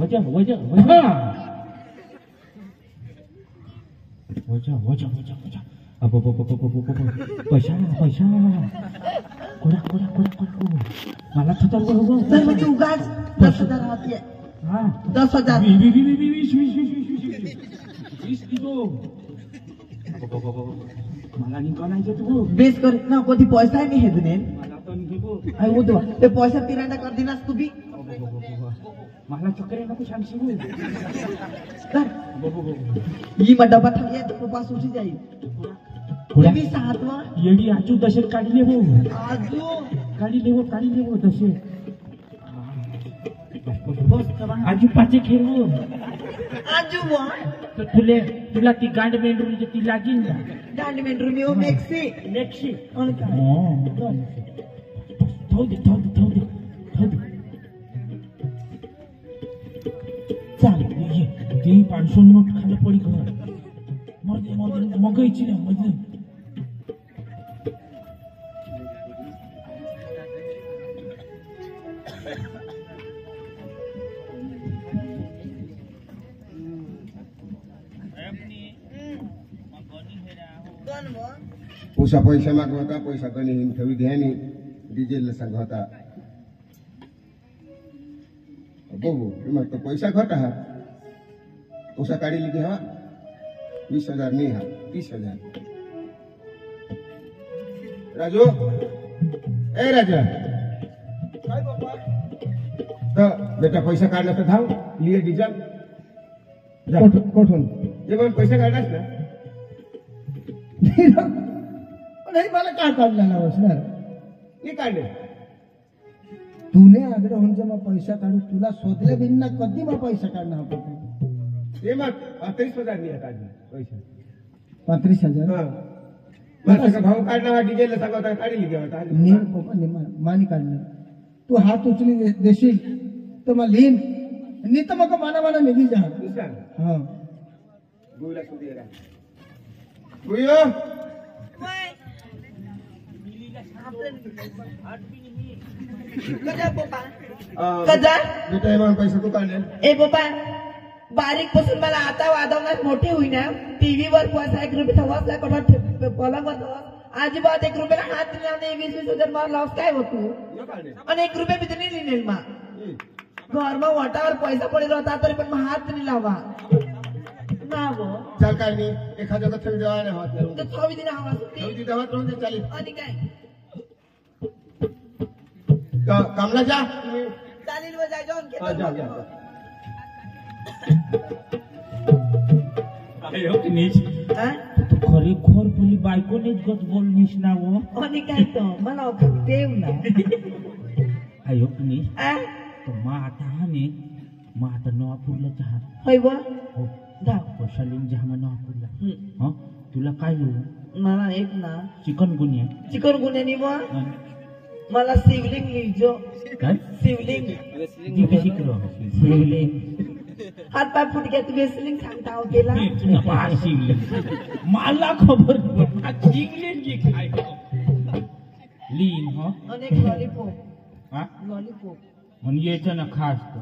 वजा अब पैसा कोडा मला थतर तर म्हणजे उगाच 10,000 होती हां 10,000 वीस किलो मला निकालायचं तू बेस करीत ना कोणती पैसा नाही हे दुने मला तो निघो आई वो ते पैसा पिरांडा कर दिनास तू बी मला चक्कर नको सांगशील ही मग डबा थांबली तर पप्पा सुची जाईल कोडा मी सातवा येडी आजू दशे काढी लेवो आजू काढी लेवो दशे आजू पाचे खेळू आजू वो तर तुला ती गांड मेंढरूची ती लागीन ना गांड मेंढरू मी ओ मेक्सी कोण काय थांब चाल ये ती 500 नोट खाली पडी घर मर्दे मगायची ना मर्दे उसा पैसा मागवता पैसा कनी ठेवी ध्यानी डिजेल सांग होता बघू मग तो पैसा खटा हा उसा काढी लिखे हा 20,000 नहीं हा 30,000 राजू ए राजा काय बाबा तो बेटा पैसा काढला तर धाव लिए डिजल कोठून ये मग पैसा काढलास ना नाही मला काय काढला बसणार मी काढले तुने आग्रह म्हणजे मग पैसा काढू तुला शोधले बिना कधी मग पैसा काढणार होता ये मग 30,000 नहीं आता पैसा 35,000 हां पैसा का भाव काढला हा डिजेल सांगता काढी लिखे होता नील पप्पा मानी काढणार तू हात उचली देशील तर मग लिहिन नाही तर मग माना निघी जा हा गुईला सुधी रा गुयो कजा पप्पा कजा बेटा एवढा पैसा तू काढले ए पप्पा बारीक पासून मला आता वादवण्यात मोठी होईना टीव्ही वर पैसा 1 रुपये वाचला कोणा पलंगवर अजिबात 1 रुपयाला हात लावणे 20,000 मला लॉस काय होतो आणि 1 रुपये बी नाही लिहिलेल मा घरमा वाटावर पैसा पडेल होता तरी पण मग हात नाही लावा ना गो चल काय नाही एखाद्याचा ठेवी देवा नाही होत तर थोडी दिन हवा ठेवी देवा तर ते चालेल आणि काय कामला जा चालेल व जाय जाऊन जा अरे की नीच तू खरी खोर बोली बायको नीच गत बोल नीच ना वो आणि काय तो मला देव ना अयो की नीच तो मा आता नवापूरला जहा होय व हो दा पैशालीन जहा नवापूरला हां तुला काय लिहू मला एक ना चिकन गुन्ह्यानी व मला शिवलिंग लिहिजो काय शिवलिंग ती कशी करू शिवलिंग हात पाय फुट गया तू वेसलिंग सांगता हो केला शिवलिंग मला खबर शिवलिंग की काय लीन हो अनेक लॉलीपॉप हा लॉलीपॉप म्हणजे याचं ना खास तो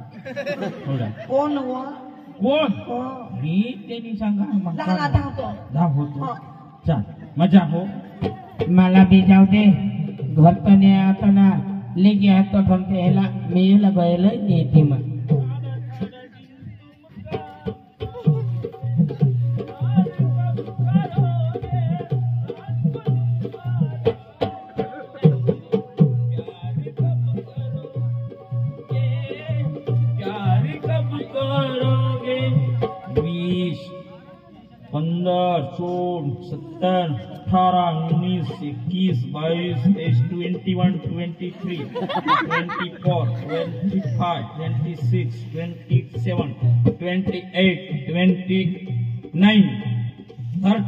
थोडा कोण व कोण मी त्यांनी सांगा धावतो चाल मजा हो मला भी जाऊ दे घर तो नहीं आता ना ले गया तो ठनते हेला मेला गएला नीति में पंद्रह 17 18 19 21 22 21 23 24 25 26 27 28 29 13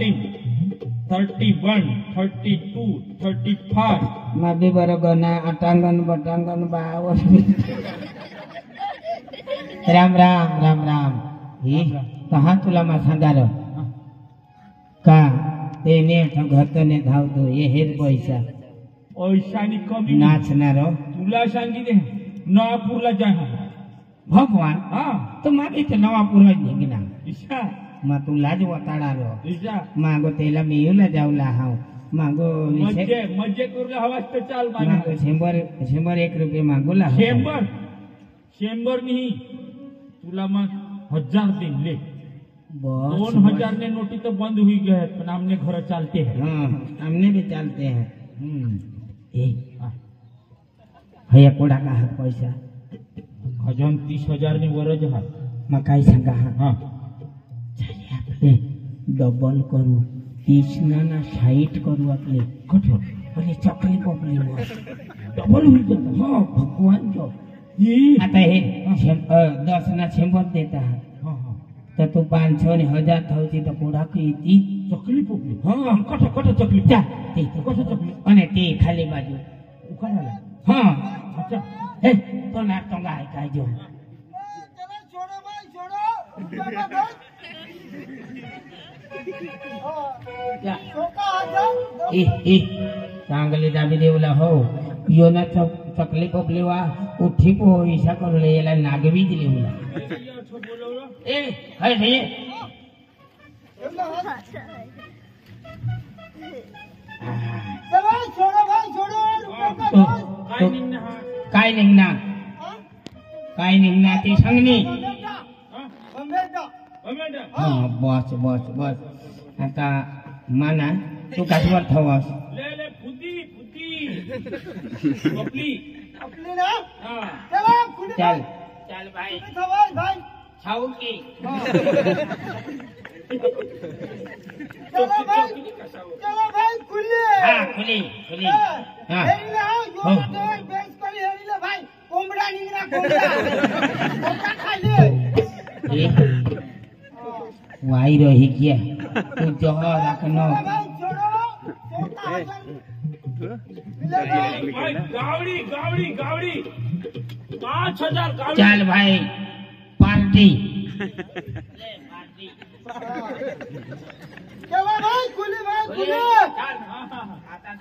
31 32 35 माबी बरोबर ना अटांगण बटांगण बावर राम राम राम राम ही कहाँ तुला मा सांगार का ते नेट घरतने धावतो ये हेर पैसा पैशानी कमी नाचणार तुला सांगितले नवापूरला जा भगवान हाँ तो मागे तो नवा पूर्वज निघना ईशा मा तू लाज वताडालो ईशा मागो तेला मेयूला जाऊला हाव मागो मज्जे मज्जे करूला हवास तर चाल मागे मागो 100 रुपये मागूला हाव. 100 नहीं तुला मग 1000 दिन ले बस 2000 ने नोटी तो बंद हुई गए हैं, पर हमने घर चलते हैं हाँ हमने भी चलते हैं. ए हया कोडा का हात पैसा अजून 30,000 ने वरज हा मग काय सांगा हा हाँ चालेल आपले डबल करू 30 ना 60 करू आपले कठोर अरे चकली पकली मग डबल हुई जाता हो भगवान जो ये आता हे 10 ना 100 देता है हाँ हाँ तर तू 500 ने 1000 थाउची तो कोडा किती चकली पोकली हाँ कठ कठ चकली જા તે कठ चकली અને તે ખાલી બાજુ उखाड़ा હા अच्छा હે તો ના તો ગાય કાજો छोड़ो भाई छोड़ो छोका आ जाओ એ ચાંગલી દાબી દેવલા હો યોના ચકલી પપલીવા ઉઠી પો ઈશા કરું લેલા નાગવી જ લેવલા એ હે રે चलो छोड़ो भाई छोड़ो तो काय निघणं हा काय निघणार काय निघणार ते सांगणी अमेंडा हा बस बस बस आता माना तू कासवर थवास ले फुदी पोकली अपनी ना हाँ चलो खुली चल चल भाई भाई भाई छाऊ की चलो भाई चलो भाई खुली हा खुली खुली हा हेरीला हो. यो बेस करी हेरीला भाई कोंबडा निघना कोंबडा खाली ए वाई रही क्या तू जो रखनो भाई छोड़ो छोटा हसन भाई गावड़ी गावड़ी गावड़ी 5,000 गावड़ी चल भाई पार्टी चलो भाई खुली भाई खुली हाँ, हाँ, हाँ।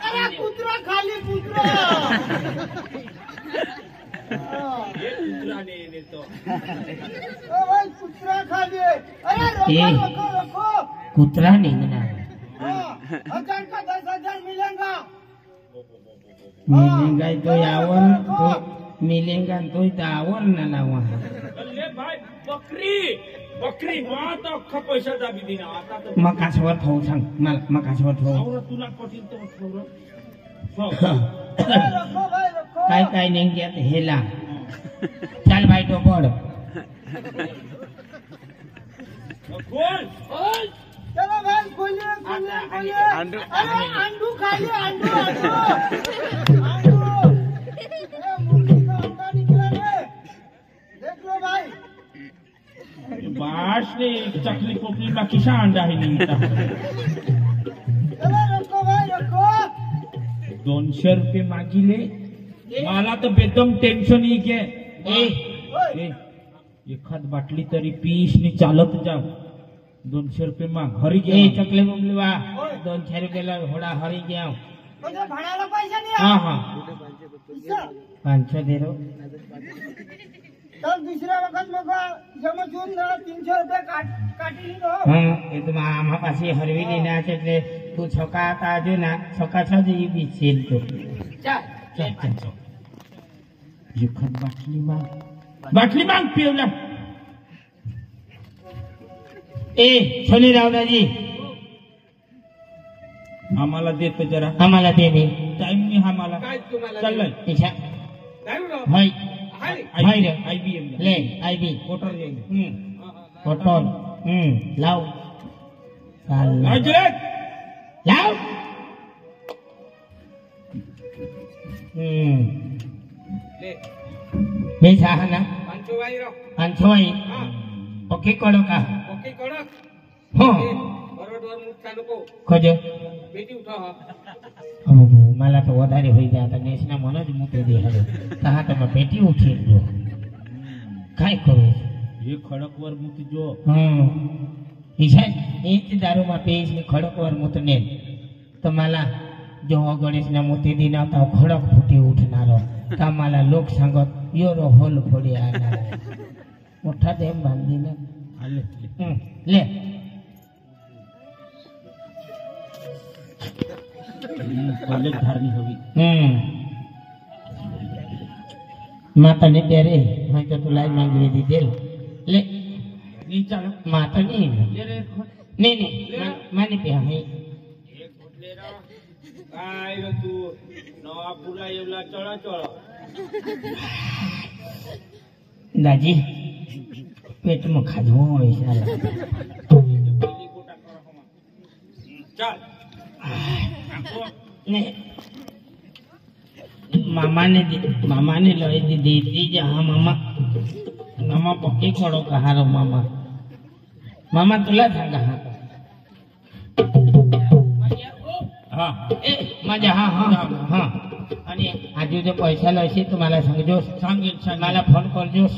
अरे कुतरा खाली कुतरा ये दूसरा ने तो ओ भाई कुतरा खाली अरे ये। रखो रखो रखो कुतरा निघणार हाँ, 1000 का 10,000 मिलेगा मिलेगा तो यावर तो मिलेगा तो यावर ना लावा ले भाई बकरी बकरी वहाँ तो अख्खा पैसा दाबी दिना आता तो मग कासवर खाऊ सांग मला मग कासवर खाऊ और तुला पटील तो छोरो अरे रखो भाई रखो काय काय नेमक्यात हेला चल भाई तो पड गोल चलो भाई खुली खुली खुली अरे अंडू खाली अंडू अंडू अंडू अरे मुर्गी का अंडा निकला रे देख लो भाई बाश ने चकली पोकली में किसा अंडा ही नहीं था चलो रखो भाई रखो 200 रुपये मागिले मला तर बेदम टेन्शन ही के ए एखाद बाटली तरी पीस नि चालत जाव 200 रुपये माग घरी ए गे चकले बोबलीवा 200 रुपयाला घोडा हरी गया मुझे भाड़ाला पैसा नहीं हाँ हाँ इसका 500 दे रो तर दुसऱ्या वखत मग जमजून 300 रुपये काटी दो હા એ તો આમાં પાછી હરવી લઈને છે એટલે તું છોકા હતા હજુ ના છોકા છો જ ઈ બી છે તો ચાલ ચાલ ચાલ एखाद बाटली माग पिवला ए सोनी रावदाजी आम्हाला देतो जरा आम्हाला दे दे टाइम नाही आम्हाला चाललंय ईशा हाय हाय रे IBM ले आईबी कोटर जाईल फोटोन लाव चाल अजरत लाव બે સાહના 500 વાળી ઓકે કરો કા હો ખોજો मला तो વધારે હોઈ જાય તો દેશના મન જ મૂકી દે હવે તા તમે પેટી ઉઠી ગયો काय करू हे खडकवर मुती जो ईशा एक दारूમાં પેઈશની ખડકવાર મૂતને તો मला जेव्हा गणेशना मोती दिना तो खडक फुटी उठणारो तर मला लोक सांगत यो रो होल फोडी आणणार मोठा डेम बांधलेला आले ले कॉलेज धारणी हवी माता ने तेरे मैं तो तुला मांगली दीदेल ले नाही चालत माता नहीं ले रे नहीं माने पे है एक फुटले रा काय रे तू नवापूरला येवला चळा चळ दाजी पेट में खाधो ऐसा पहिली गोटा कर हमा चल नहीं मामा ने लई दी दी जहाँ मामा पक्की खड़ो कहा रो मामा तुला सांगा हा ए माझ्या हा आणि आजू जे पैसा लयशी तुम्हाला सांगजोस सांगेल मला फोन करजोस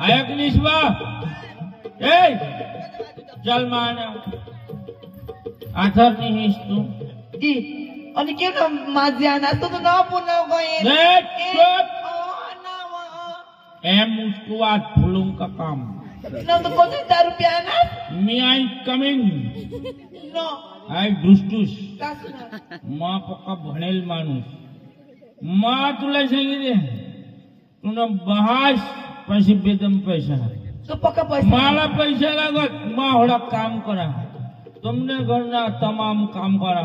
आयक निस्बा ए चल मान आथर नहीं तू जी आणि के ना माझ्या ना तो ना पुन्हा गए देख चुप एम उसको आज फुलूं का काम ना तो कोटी ₹10 ना मी आई कमिंग नो आई दुष्टूस कासना मा पक्का भनेल माणूस मा तुला सांगितले तुला बहाश पैसे बेदम पैसा तो पक्का पैसा मला पैसा लागत मा होडा काम करा तुमने घरना तमाम काम करा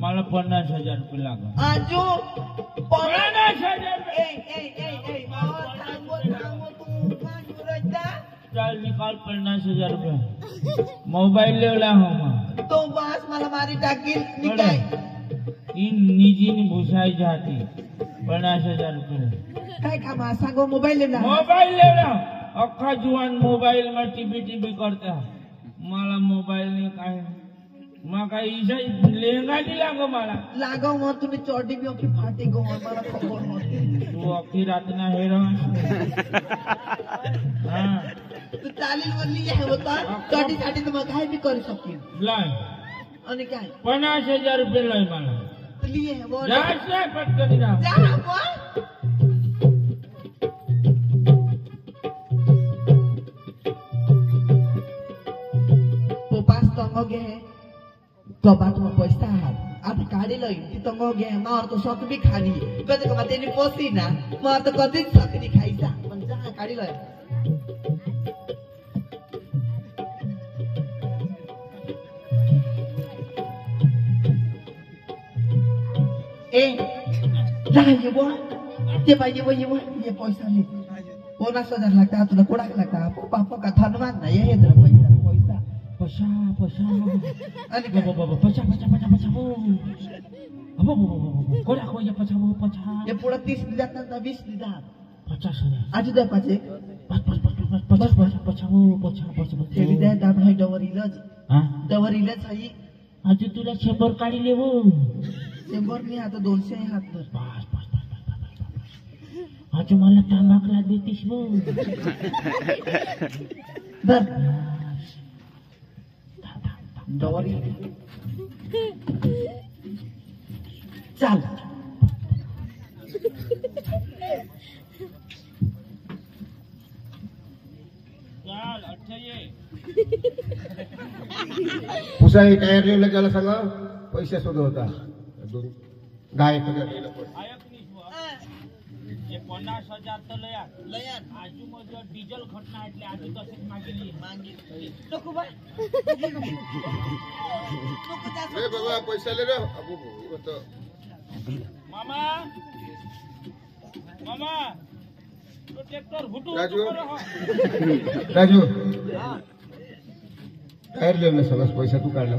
मला 50,000 रुपये लागत आजू 50,000 ए सांगो तू मांजू रजा चल निकाल 50,000 रुपये मोबाईल लेवला हो मा तो बास मला मारी टाकील निकाय इन निजी नि भुसाई जाती 50,000 रुपये काय कामा सांगो मोबाईल ना मोबाईल लेवला अख्खा जुवान मोबाईल में टीबी करता मला मोबाईल ने काय मा काय इसा लेंगा नहीं लागो मला लागो मग तुम्ही चोटी बी ओकी फाटी गो मला खबर होती तू अख्खी रात ना हेरो हाँ तू चालील वल्ली आहे होता चोटी साठी तर मग काय बी करू शकते लाय आणि काय 50,000 रुपये लय मला तू लिए है बोल जायचं पटकन जा जा बोल पोपास तंगो गे तो बात में पैसा है अब काढी लई ती तंगो गे मार तो शॉक भी खानी कधी का तेनी पोसी ना मार तो कधी शॉक नहीं खाईसा पण जा काढी लई ए जा ये पैसा ले 50,000 लागता तुला कोणाक लागता पापा का धनवान ना ये तर पैसा पशा आणि पशा पशा हो अबो कोडा को ये पशा ये पुढे 30 दिलात ना 20 दिलात 50,000 आज द्या पाचे पशा ठेवी द्या दाब है डवर इलाज हा आहे आज तुला 100 काढी ले हो 100 नाही आता 200 आहे हात धर बस आज मला तांबाकला देतीस हो धर डवर चाल पुसाई तयार लिहिलं त्याला सांगा पैसे सुद्धा होता गाय ये 50,000 तो लया आजू मज डीजल घटना એટલે આજે કશે માંગેલી नको बा ए बाबा पैसा ले रे अबो तो मामा तो ट्रॅक्टर हुटू राजू करो राजू टायर लिहिलं सगळं पैसा तू काढला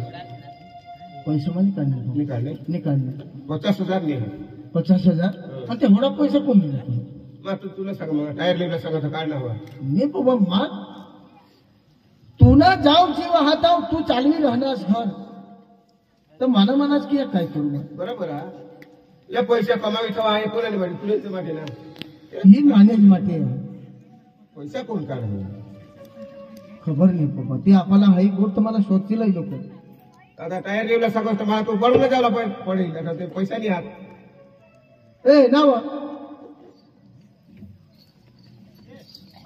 पैसे मध्ये काढले मी काढले नाही काढले 50,000 लिहिलं 50,000 आणि ते होडा पैसा कोण दिला मग तुला सांग मग टायर लिहिलं सगळं काढला हवा मी बाबा मग तू ना जाऊ जीव हाताव तू चालवी राहणार घर तर मनाच की काय करू मग बरोबर हा या पैसा कमावीचा आहे कोणाने म्हणे तुला मागे ना ही मानेज माटे पैसा कोण काढला खबर नाही बाबा ते आपल्याला हाई गोट तर मला शोधतील लोक आता टायर लिहिलं सगळं तर मला तो बरोबर जायला पडेल आता ते पैसा नाही हात ए नाव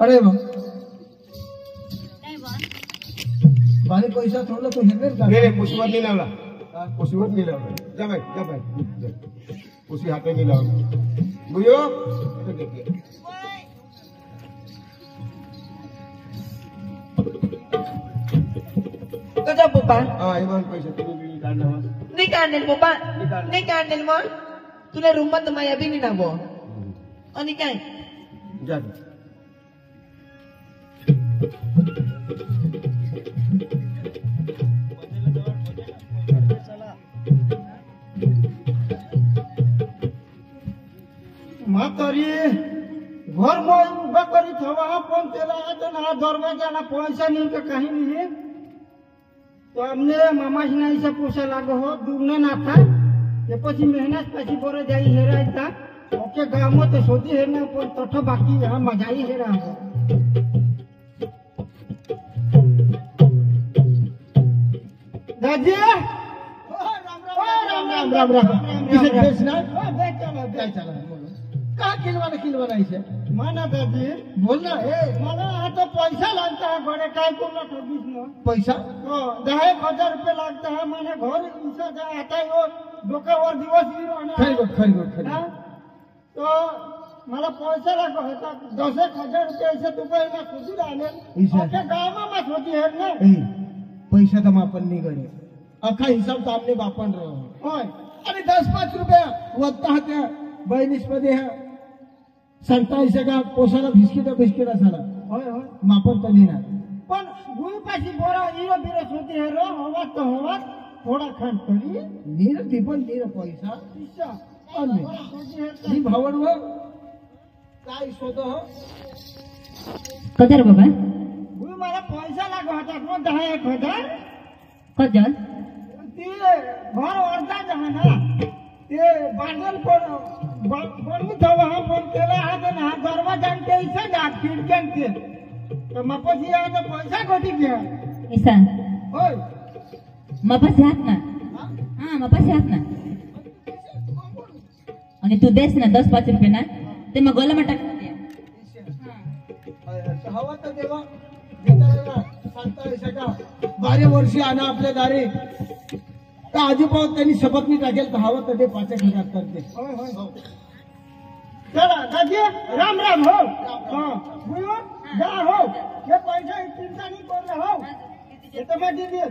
अरे मग बारी पैसा थोडं तो हेल्मेट का नाही पुशीवर नाही लावला पुशीवर नाही लावला जा बाई पुशी हाते नाही लावला बुयो कसा पप्पा हा इमान पैसे तुम्ही काढणार नाही काढेल पप्पा नाही काढेल मग तुला रूम मध्ये माया बी नाही नागो आणि काय जा म्हातारी घर मग उभा करी ठेवा पण त्याला आता ना दरवाजाला पैसा नाही का काही नाही तो अમને મામા જ નહીં પોસા લાગો હો દૂરને ના था તે પછી મહેનત પછી બોરે જાય હેરા હતા ઓકે ગામો તો શોધી હેને પણ તઠો બાકી હા મજાઈ હેરા हो दादी राम किसे बेचना बेचना का किलवाना इसे माना दादी बोलना ए मला आता पैसा लागता है बड़े काय को ना ठगीस ना पैसा हो 10,000 रुपये लागता है माने घर इंसा जा आता है वो डोकावर दिवस ही रहना खरी तो मला पैसा लागो होता 10,000 रुपये ऐसे दुबई में खुद राहने ओके गांव में होती है ना पैसा तो आपण नहीं गणे अखा हिसाब तो आपने बापन रहो होय आणि 10-5 रुपये वत्ता होत्या बहिणीस मध्ये संताईस का पोसाला बिस्किट झाला होय मापन तर नाही ना पण गुळपाशी बोरा इरो बिरो होती है रो हवा तो हवा थोडा खान तरी नीर टिपन नीर पैसा पैसा आणि ही भावड काय शोध कदर बाबा गुळ मला पैसा लागो होता को 10,000 कदर ते घर अर्धा जहा ना ते बांधल बनवू थवा हा पण त्याला हा ना दरवाजा इसा डाक खिडक्यान ते तर मपसी आता पैसा कोठी घ्या ऐसा होय मपाशी हात ना हा मपाशी हात ना आणि तू देस ना 10-5 रुपये ना ते मग गोला टाक हवा तर देवा देताना सांगता सगळा 12 वर्षी आणा आपल्या दारी तर आजूबाजू त्यांनी शपथ नाही टाकेल तर हवं तर ते 5,000 करते चला दादी राम राम हो बुयो जा हो हे पैसा चिंता नहीं कर रहा हो ये तो मैं दे दिए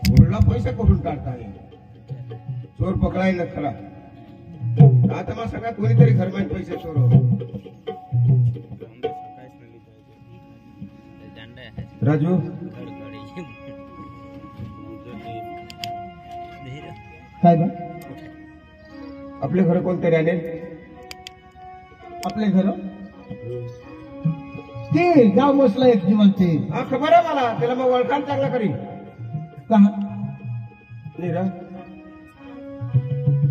बोलला पैसा कुठून काढता चोर पकडायला खरा आता मग सगळ्या कोणीतरी घरमान पैसे चोर राजू काय बा आपले घर कोणतरी आले आपले घर ते गाव बसला एक जीवन ते हा खबर आहे मला त्याला मग ओळखाण चांगला करी का नीरा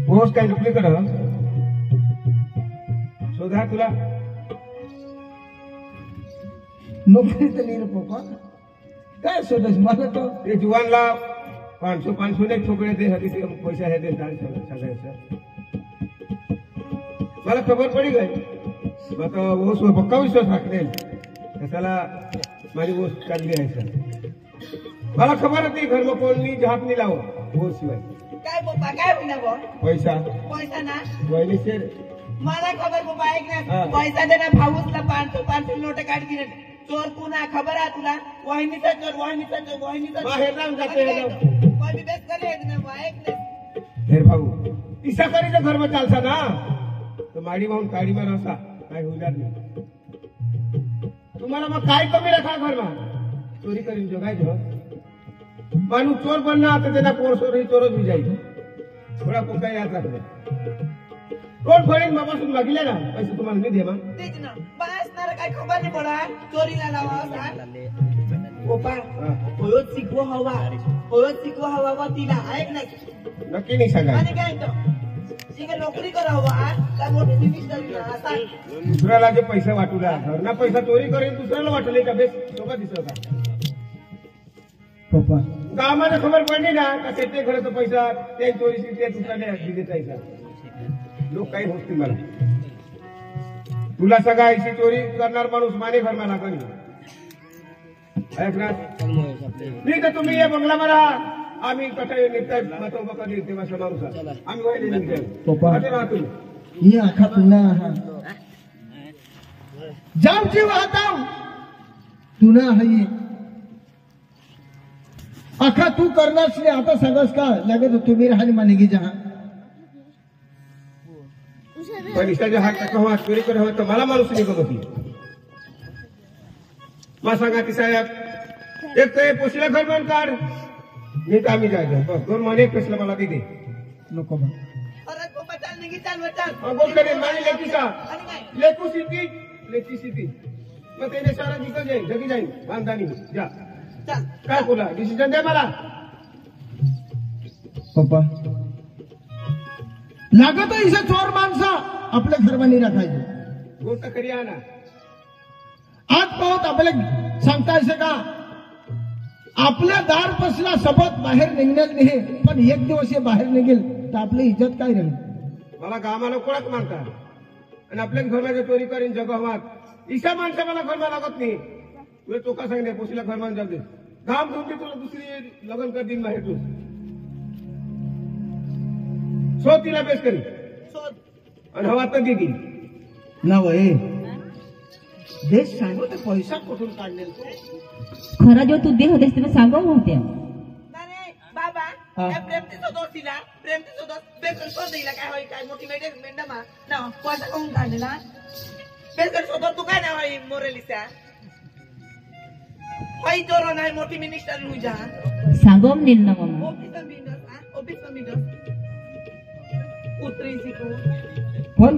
पोस्ट काय दुसरीकडे शोधा तुला नोकरी तर नाही रे पप्पा काय शोधस मला तो ते जुवानला 500 ने ठोकळे दे हवी ते पैसा हे दे सगळ्याचं मला खबर पडी गई मग वो सो पक्का विश्वास रखते कशाला माझी वो चांगली आहे सर मला खबर होती घर में कोणी हात नाही लावो वो शिवाय काय पप्पा काय होईना बो पैसा पैसा ना वहिनी शेर मला खबर पप्पा ऐक ना हा. पैसा दे ना भाऊसला 500 नोट काढ दिले चोर पुन्हा खबर आहे तुला वहिनीचा चोर बाहेर जाऊन जाते हे लोक. कोई भी बेस करे ना ऐक ना हेर भाऊ ईसा करीच्या घर में चालसा ना तो माडी माहून काडी में रसा काय होणार नाही तुम्हाला मग काय कमी रखा घर में चोरी करीन जो काय जो मानू चोर बनना आता त्याला कोण चोरी चोरच भी जाईल थोडा कोणता याद रखना रोड फोडीन बापासून मागितले ना पैसे तुम्हाला नाही दे मग तेच ना बस ना काय खबर नाही पडा चोरीला लावा पप्पा होयच शिकवा हवा वा तिला ऐक ना नक्की नाही सांगा आणि काय तो तिने नोकरी करा हवा काय मोठी मिनिस्टर असा दुसऱ्याला जे पैसे वाटूला घरना पैसा चोरी करेन दुसऱ्याला वाटले का बेस सोबत दिसत का पप्पा गावाला खबर पडली ना का शेती खरं पैसा ते चोरीशी ते दुकाने दिले जायचा लोक काही होती मला तुला सगळा ऐशी चोरी करणार माणूस माने घर मला करी ऐकणार मी तर तुम्ही ये बंगला मला आम्ही कटे निघताय मतो कधी तेव्हा माणूस आम्ही वहिले निघतोय राहतो ही आखा पुन्हा जाऊ जीव आता तुना हाय आखा तू करणार आता सगळंच का लगेच तुम्ही राहिली माने की जहा पण ईशाच्या हात टाका चोरी कर तर मला माणूस निघत होती मग सांगा ती साहेब एक तर पोशीला घर बंद काढ नाही तर आम्ही जायचं बस 2 महिने कसलं मला दे नको बा अरे पप्पा चाल निघी चाल चाल बोल करेन माझी लेकीचा लेकू सिटी लेकी सिटी मग त्याने सारा जिकं जाईल जगी जाईल बांधानी जा चाल काय बोला डिसिजन दे मला पप्पा लागत इसे चोर माणसं आपल्या घरमानी राखायचे गोष्ट खरी आहे ना आज पाहत आपल्याला सांगता येते का आपल्या दार पसला सोबत बाहेर निघणार नाही पण एक दिवस हे बाहेर निघेल तर आपली इज्जत काय राहील मला गावाला कोणाच मानतात आणि आपल्या घरमध्ये चोरी करीन जगवात ईशा माणसं मला घरमा लागत नाही तुला चोका सांगणे पोशीला घरमान जाऊ दे घाम घेऊन तुला दुसरी लग्न कर दिन बाहेर तू शोध तिला बेस करी शोध आणि हवा तर दिली ना वय देश सांगू ते पैसा कुठून काढलेल खरा जो तू दे होतेस तेव्हा सांगव होत्या अरे बाबा काय प्रेमची सोदोस तिला प्रेमची सोदोस बेकर शोध दिला काय होई काय मोठी मेंढमा ना पैसा कोण काढलेला बेकर सोदोस तू काय ना होई मोरेलिसा होई चोरो नाही मोठी मिनिस्टर नुजा सांगव नील ना मम्मा ऑफिस में मिनस उतरी सी तू पण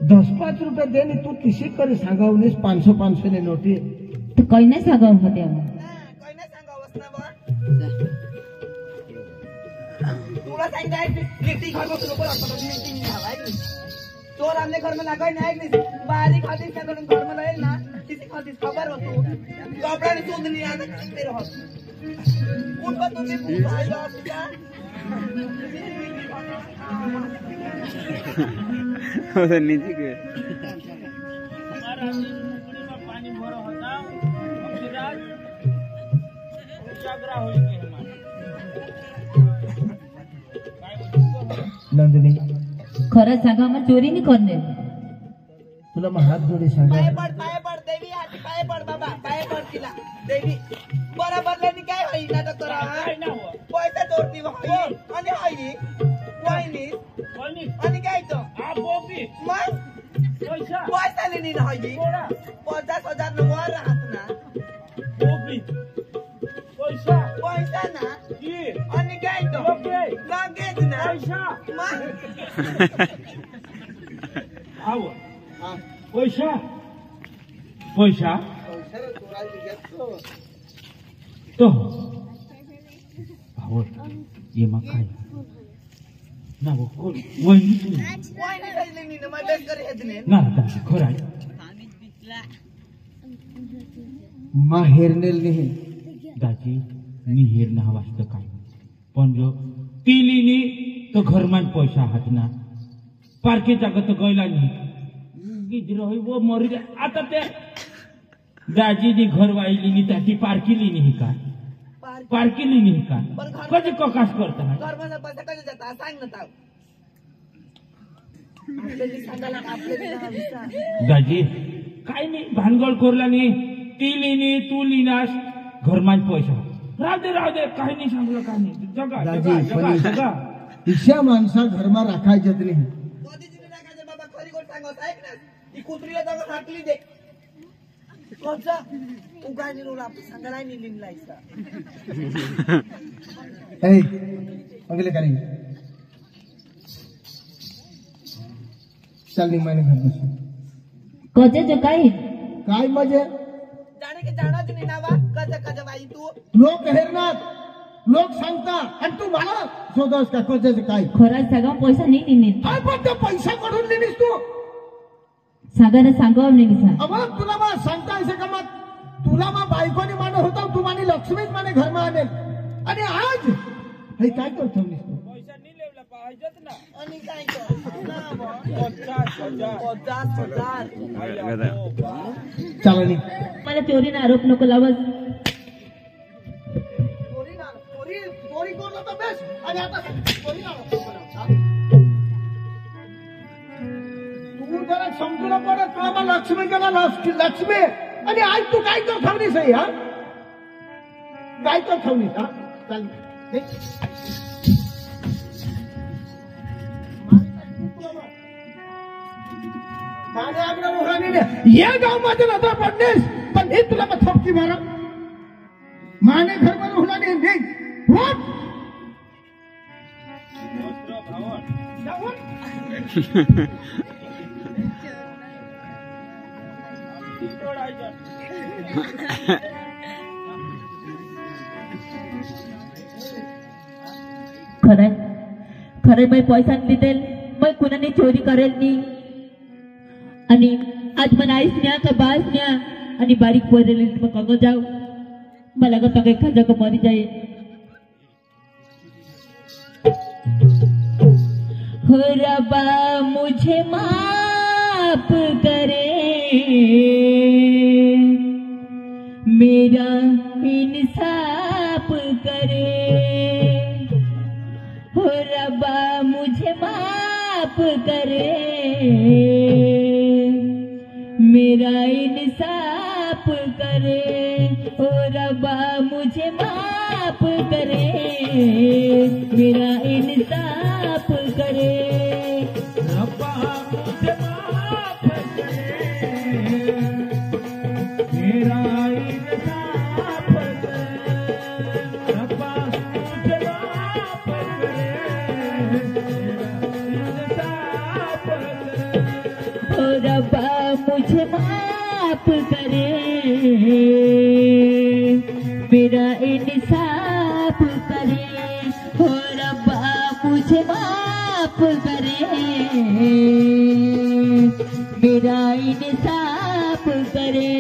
10-5 रुपये देने तू किसी करे सांगावनेस 500 ने नोटी तर काही नाही सांगव होत्या काही नाही सांगावस ना बा तुला सांगताय कीर्ती घर बसून नको आपण मीटिंग घ्यावाय चोर आमने घर में लगाई नाही ऐकली बारीक खाती त्याकडून घर में राहील ना किती खाती खबर होतो कपडाने शोध नाही आता किती राहत कोण पण तुम्ही पूछायला तुझ्या नीचे के पानी भरा होता अक्षराज उजागरा होई के नंदिनी खरं सांगा मग चोरी नाही करणे तुला मग हात जोडी सांगा पाय पड देवी आधी पाय पड बाबा पाय पड तिला देवी बरोबर लेनी काय होई ना तर करा काय ना हो पैसा चोरती होई आणि होई वाईनी कोणी आणि काय तो आ पोपी मग पैसा पैसा लेनी ना होई कोणा 50,000 न वर राहत ना पोपी पैसा पैसा ना की आणि काय तो लगेच ना पैसा मग आव पैसा पैसा तो भाऊ ये मग काय ना वो कोण वहिनी वाईनी लेनी ना मग बेस करे हेत ने ना दादा खरं आहे मा हेरनेल नाही दाजी मी हेर ना वाचतं काय पण जो तिलीनी तो घरमान पैसा हात ना पारखे जागा तर गयला नाही गिजर होई वो मरी जाय आता ते दाजीनी घर वाहिली त्याची पारकिली नाही का पारकिली नाही का कधी ककास करता घर मध्ये पैसा कधी जाता सांग ना ताव आपल्याला सांगायला का आपल्याला विचार दाजी काय नाही भानगड करला नाही तिलीनी तू लिनास घरमान पैसा राहू दे काही नाही सांगलं काही नाही जगा दाजी, जगा जगा पण- जगा ईशा माणसा घरमा राखायच्यात नाही कधीच नाही टाकायचं बाबा खरी गोष्ट सांगत ऐक ना ती कुत्रीला जाऊन हाकली दे कोणचा उगाय निरोला सांगायला नाही लिहिलायचा ऐ अगले का नाही चल निमाने घर बसून कजेचं काही काय मजे जाणे की जाणाच नाही नावा कजा बाई तू लोक हेरणार लोक सांगता आणि तू मला शोधस का कशाचं काय खरा सांगा पैसा नाही दिने काय पण ते पैसा काढून दिलीस तू सांगा ना सांगाव नाही सांग अमर तुला मला सांगता येते का मग तुला मा बायकोनी माने होता तू माने लक्ष्मीच माने घर में आने आणि आज हे काय करतो मी पैसा नहीं लेवला पाहिजेत ना आणि काय कर ना बा. 50,000 चला नी मला चोरीने आरोप नको लावस. चोरी कोण होता बेस आणि आता चोरी तू जरा समजून पडत तुला मा लक्ष्मी गेला लक्ष्मी आणि आज तू काय तर ठेवलीस आहे हा काय तर ठेवलीस हा चाल या गाव मध्ये नव्हता पडणेस पण हे तुला मग थपकी मारा माने घर मध्ये हुला नाही खरंय खरंय मी पैसा दिदेल मी कुणाने चोरी करेल नी आणि आज मला आईस न्या का बास न्या आणि बारीक पोरेल मग कगो जाऊ मला का तगे खाजा को मरी जाए. हो रबा मुझे माफ करे मेरा इंसाफ करे. हो रबा मुझे माफ करे मेरा इंसाफ करे. ओ रब्बा मुझे माफ करे मेरा इंसाफ करे. रब्बा मुझे माफ करे मेरा इंसाफ करे. रब्बा मुझे माफ करे मेरा इंसाफ करे. ओ रब्बा मुझे माफ करे मेरा इंसाफ करे. हो रब्बा मुझे माफ करे मेरा इंसाफ करे.